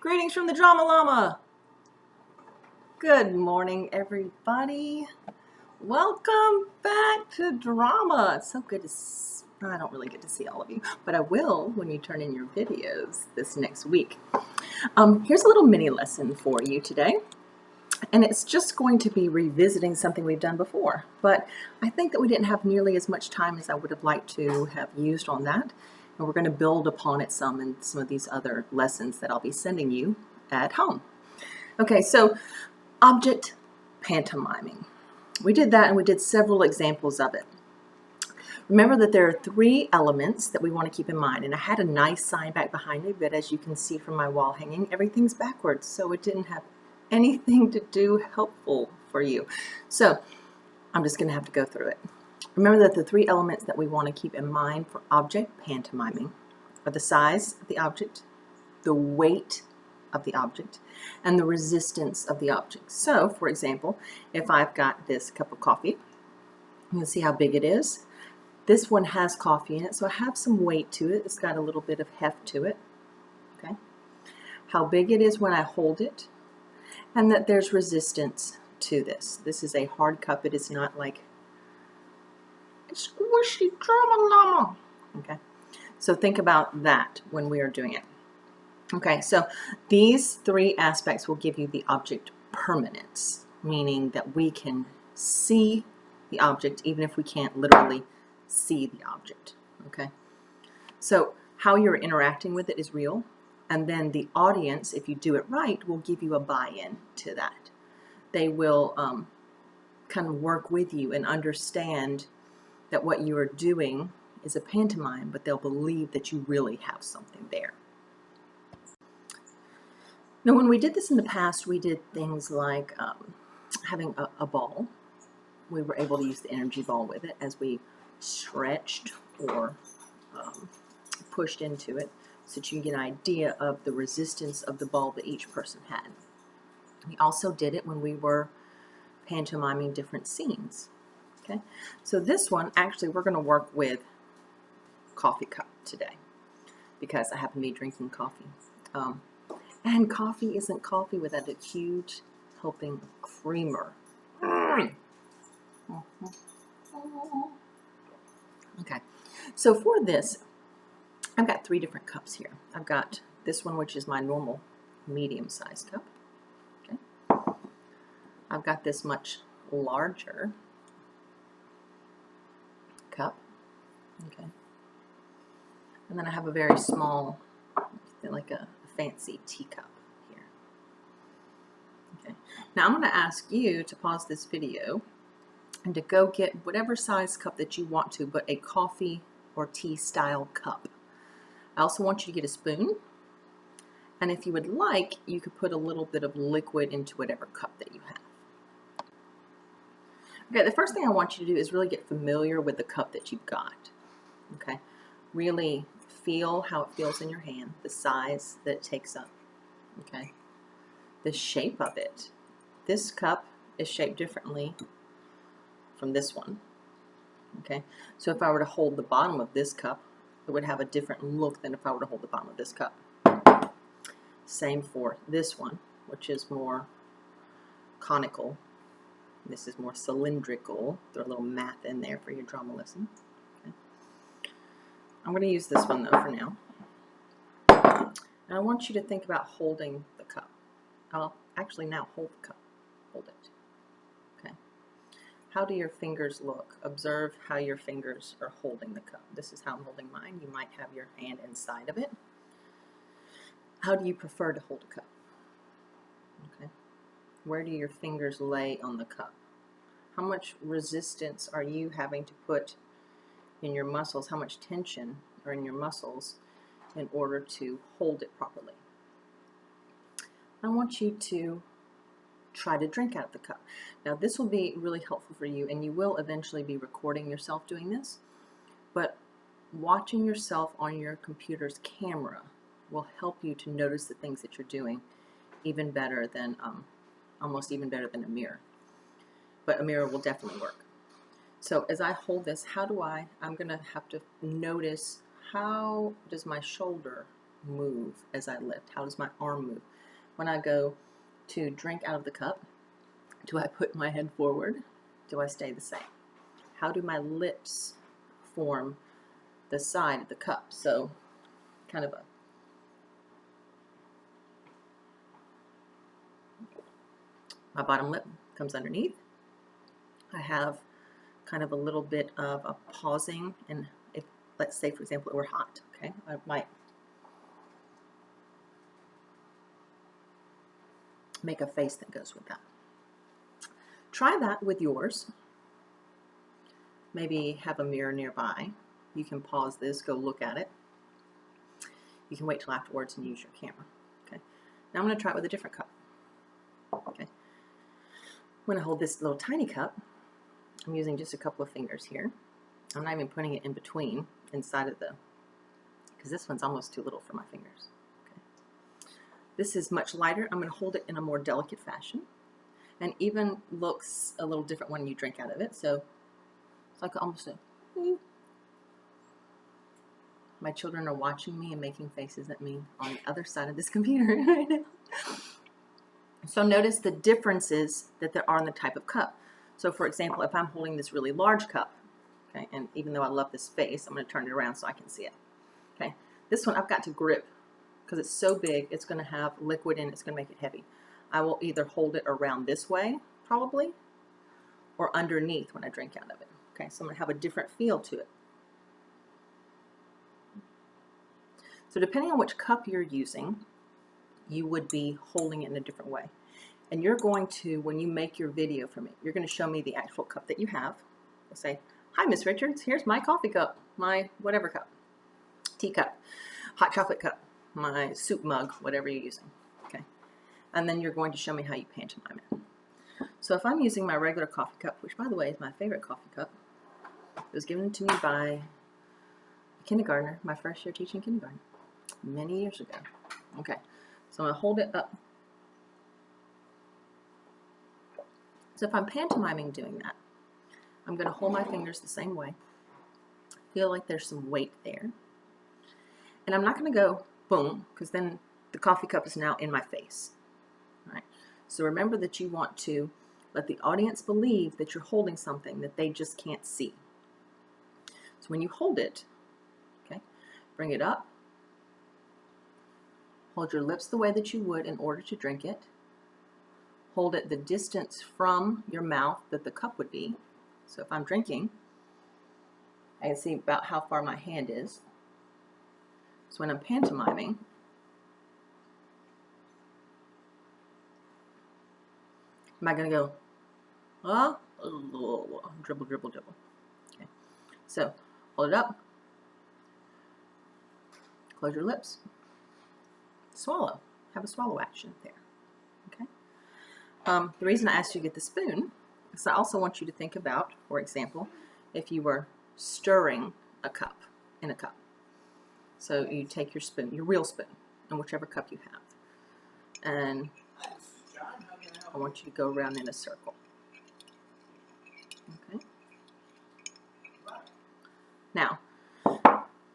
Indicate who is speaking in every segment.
Speaker 1: Greetings from the Drama Llama. Good morning, everybody. Welcome back to drama. It's so good to I don't really get to see all of you, but I will when you turn in your videos this next week. Here's a little mini lesson for you today. And it's just going to be revisiting something we've done before. But I think that we didn't have nearly as much time as I would have liked to have used on that. And we're going to build upon it some in some of these other lessons that I'll be sending you at home. Okay, so object pantomiming. We did that and we did several examples of it. Remember that there are three elements that we want to keep in mind. And I had a nice sign back behind me, but as you can see from my wall hanging, everything's backwards. So it didn't have anything to do helpful for you. So I'm just going to have to go through it. Remember that the three elements that we want to keep in mind for object pantomiming are the size of the object, the weight of the object, and the resistance of the object. So, for example, if I've got this cup of coffee, you can see how big it is. This one has coffee in it, so I have some weight to it. It's got a little bit of heft to it. Okay, how big it is when I hold it, and that there's resistance to this. This is a hard cup. It is not like a squishy drama llama. Okay, so think about that when we are doing it. Okay, so these three aspects will give you the object permanence, meaning that we can see the object even if we can't literally see the object. Okay, so how you're interacting with it is real, and then the audience, if you do it right, will give you a buy-in to that. They will kind of work with you and understand that what you are doing is a pantomime, but they'll believe that you really have something there. Now, when we did this in the past, we did things like having a ball. We were able to use the energy ball with it as we stretched or pushed into it so that you can get an idea of the resistance of the ball that each person had. We also did it when we were pantomiming different scenes. Okay, so this one, actually, we're going to work with coffee cup today because I happen to be drinking coffee. And coffee isn't coffee without a huge helping of creamer. Okay, so for this, I've got three different cups here. I've got this one, which is my normal medium-sized cup. Okay, I've got this much larger cup. Okay, and then I have a very small, like a fancy teacup here. Okay, now I'm going to ask you to pause this video and to go get whatever size cup that you want to, but a coffee or tea style cup. I also want you to get a spoon, and if you would like, you could put a little bit of liquid into whatever cup that you have. Okay, the first thing I want you to do is really get familiar with the cup that you've got. Okay, really feel how it feels in your hand, the size that it takes up. Okay, the shape of it. This cup is shaped differently from this one. Okay, so if I were to hold the bottom of this cup, it would have a different look than if I were to hold the bottom of this cup. Same for this one, which is more conical. This is more cylindrical. Throw a little math in there for your drama lesson. Okay. I'm going to use this one though for now. And I want you to think about holding the cup. I'll actually now hold the cup. Hold it. Okay. How do your fingers look? Observe how your fingers are holding the cup. This is how I'm holding mine. You might have your hand inside of it. How do you prefer to hold a cup? Okay. Where do your fingers lay on the cup? How much resistance are you having to put in your muscles? How much tension are in your muscles in order to hold it properly? I want you to try to drink out of the cup. Now, this will be really helpful for you, and you will eventually be recording yourself doing this, but watching yourself on your computer's camera will help you to notice the things that you're doing even better than, almost even better than a mirror. But a mirror will definitely work. So as I hold this, I'm going to have to notice how does my shoulder move as I lift? How does my arm move? When I go to drink out of the cup, do I put my head forward? Do I stay the same? How do my lips form the side of the cup? So kind of my bottom lip comes underneath. I have kind of a little bit of a pausing, and if, let's say, for example, it were hot, okay, I might make a face that goes with that. Try that with yours. Maybe have a mirror nearby. You can pause this, go look at it. You can wait till afterwards and use your camera. Okay. Now I'm going to try it with a different cup. Okay. I'm going to hold this little tiny cup. I'm using just a couple of fingers here. I'm not even putting it in between, inside of the, because this one's almost too little for my fingers. Okay. This is much lighter. I'm going to hold it in a more delicate fashion, and even looks a little different when you drink out of it. So it's like almost a. My children are watching me and making faces at me on the other side of this computer right now. So notice the differences that there are in the type of cup. So for example, if I'm holding this really large cup, okay, and even though I love this face, I'm going to turn it around so I can see it. Okay, this one I've got to grip because it's so big, it's going to have liquid in it, it's going to make it heavy. I will either hold it around this way, probably, or underneath when I drink out of it. Okay, so I'm going to have a different feel to it. So depending on which cup you're using, you would be holding it in a different way. And you're going to, when you make your video for me, you're going to show me the actual cup that you have. You'll say, hi, Miss Richards, here's my coffee cup, my whatever cup, teacup, hot chocolate cup, my soup mug, whatever you're using. Okay. And then you're going to show me how you pantomime it. So if I'm using my regular coffee cup, which by the way is my favorite coffee cup, it was given to me by a kindergartner, my first year teaching kindergarten, many years ago. Okay, so I'm going to hold it up. So if I'm pantomiming doing that, I'm going to hold my fingers the same way. Feel like there's some weight there. And I'm not going to go boom, because then the coffee cup is now in my face. All right. So remember that you want to let the audience believe that you're holding something that they just can't see. So when you hold it, okay, bring it up. Hold your lips the way that you would in order to drink it. Hold it the distance from your mouth that the cup would be. So if I'm drinking, I can see about how far my hand is. So when I'm pantomiming, am I going to go, dribble, dribble, dribble. Okay. So hold it up. Close your lips. Swallow. Have a swallow action there. Okay. The reason I asked you to get the spoon is I also want you to think about, for example, if you were stirring a cup in a cup. So you take your spoon, your real spoon, in whichever cup you have, and I want you to go around in a circle. Okay. Now,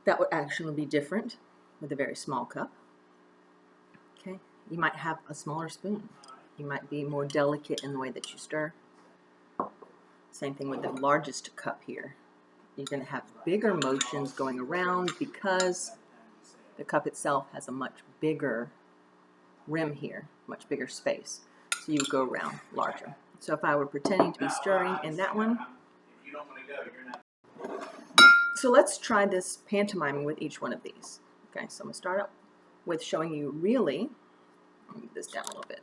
Speaker 1: that would actually be different with a very small cup. Okay. You might have a smaller spoon. You might be more delicate in the way that you stir. Same thing with the largest cup here. You're going to have bigger motions going around because the cup itself has a much bigger rim here, much bigger space. So you would go around larger. So if I were pretending to be stirring in that one. So let's try this pantomiming with each one of these. Okay, so I'm going to start up with showing you really, let me move this down a little bit.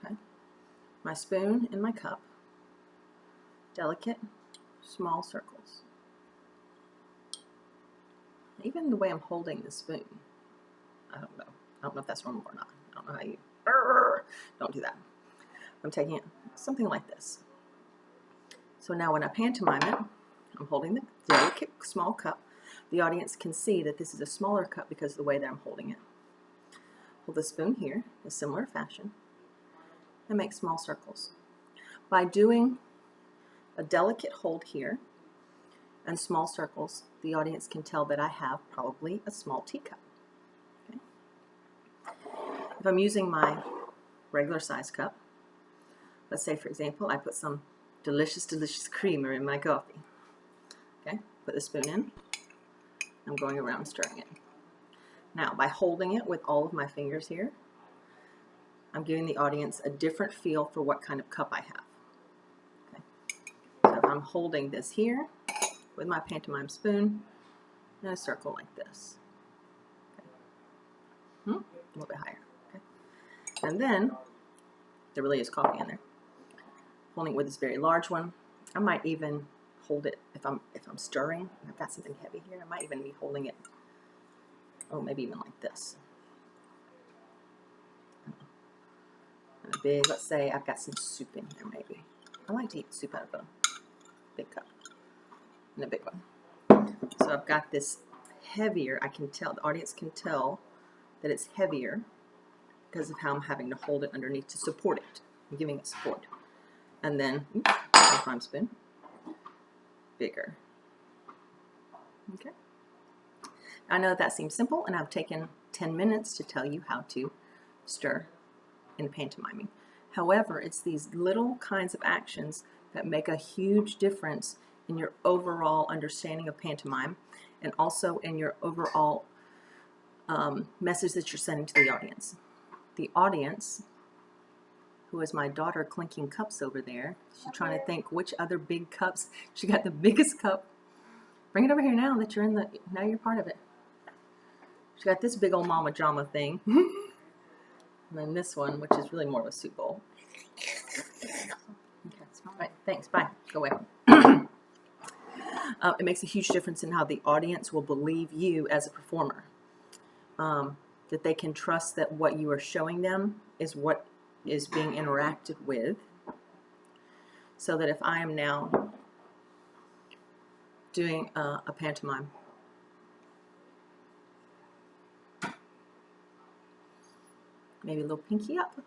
Speaker 1: Okay, my spoon and my cup, delicate, small circles. Even the way I'm holding the spoon, I don't know. I don't know if that's normal or not. I don't know how you, don't do that. I'm taking it something like this. So now when I pantomime it, I'm holding the delicate small cup. The audience can see that this is a smaller cup because of the way that I'm holding it. Hold the spoon here in a similar fashion and make small circles. By doing a delicate hold here and small circles, the audience can tell that I have probably a small teacup. if I'm using my regular size cup, let's say, for example, I put some delicious, delicious creamer in my coffee. Okay, put the spoon in. I'm going around stirring it. Now, by holding it with all of my fingers here, I'm giving the audience a different feel for what kind of cup I have. Okay. So if I'm holding this here with my pantomime spoon in a circle like this. Okay. A little bit higher. Okay. And then, there really is coffee in there. Holding it with this very large one. I might even hold it if I'm stirring. I've got something heavy here. I might even be holding it, oh, maybe even like this. And a big, let's say I've got some soup in here maybe. I like to eat soup out of a big cup and a big one. So I've got this heavier, I can tell, the audience can tell that it's heavier because of how I'm having to hold it underneath to support it. I'm giving it support. And then, pantomime spoon, bigger. Okay. I know that seems simple, and I've taken 10 minutes to tell you how to stir in pantomiming. However, it's these little kinds of actions that make a huge difference in your overall understanding of pantomime and also in your overall message that you're sending to the audience. The audience, who is my daughter clinking cups over there, she's trying to think which other big cups. She got the biggest cup. Bring it over here now that you're in the, now you're part of it. She got this big old mama drama thing. And then this one, which is really more of a soup bowl. Okay, all right, thanks, bye, go away. It makes a huge difference in how the audience will believe you as a performer. That they can trust that what you are showing them is what is being interacted with. So that if I am now doing a pantomime, maybe a little pinky up,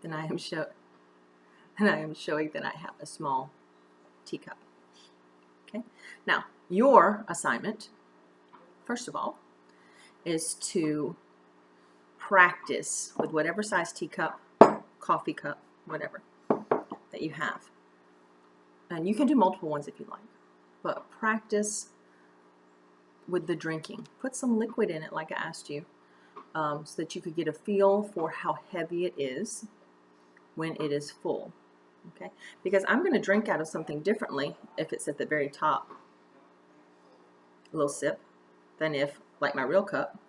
Speaker 1: then I am showing that I have a small teacup. Okay. Now, your assignment, first of all, is to practice with whatever size teacup, coffee cup, whatever that you have. And you can do multiple ones if you like, but practice with the drinking. Put some liquid in it like I asked you, so that you could get a feel for how heavy it is when it is full. Okay, because I'm going to drink out of something differently if it's at the very top, a little sip, than if, like my real cup,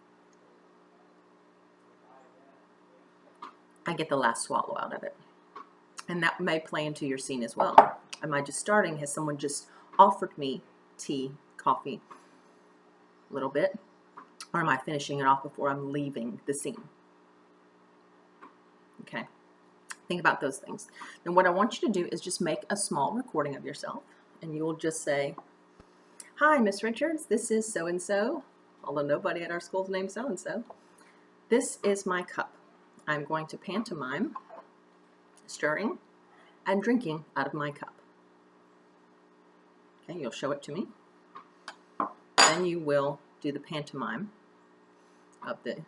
Speaker 1: I get the last swallow out of it. And that may play into your scene as well. Am I just starting? Has someone just offered me tea, coffee, a little bit? Or am I finishing it off before I'm leaving the scene? Okay. Think about those things. And what I want you to do is just make a small recording of yourself, and you will just say, "Hi, Miss Richards, this is so-and-so," although nobody at our school's named so-and-so. "This is my cup. I'm going to pantomime stirring and drinking out of my cup." Okay, you'll show it to me. Then you will do the pantomime of the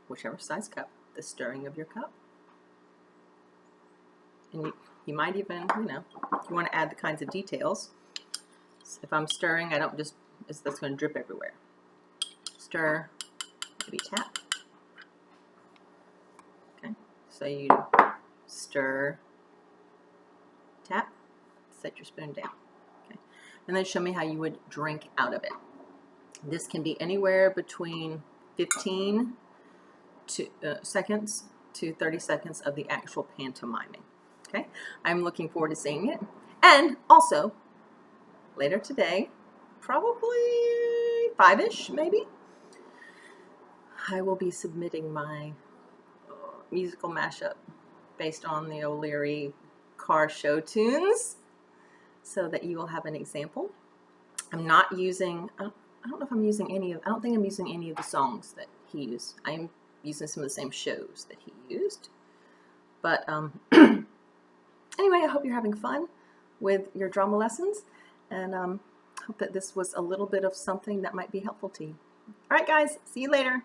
Speaker 1: whichever size cup, the stirring of your cup. And you might even, you know, if you want to add the kinds of details. So if I'm stirring, I don't just, that's going to drip everywhere. Stir, maybe tap. Okay, so you stir, tap, set your spoon down. Okay, and then show me how you would drink out of it. This can be anywhere between 15 seconds to 30 seconds of the actual pantomiming. Okay, I'm looking forward to seeing it. And also, later today, probably 5-ish maybe, I will be submitting my musical mashup based on the O'Leary car show tunes so that you will have an example. I'm not using, I don't know if I'm using any of, I don't think I'm using any of the songs that he used. I'm using some of the same shows that he used. But anyway, I hope you're having fun with your drama lessons, and hope that this was a little bit of something that might be helpful to you. All right, guys, see you later.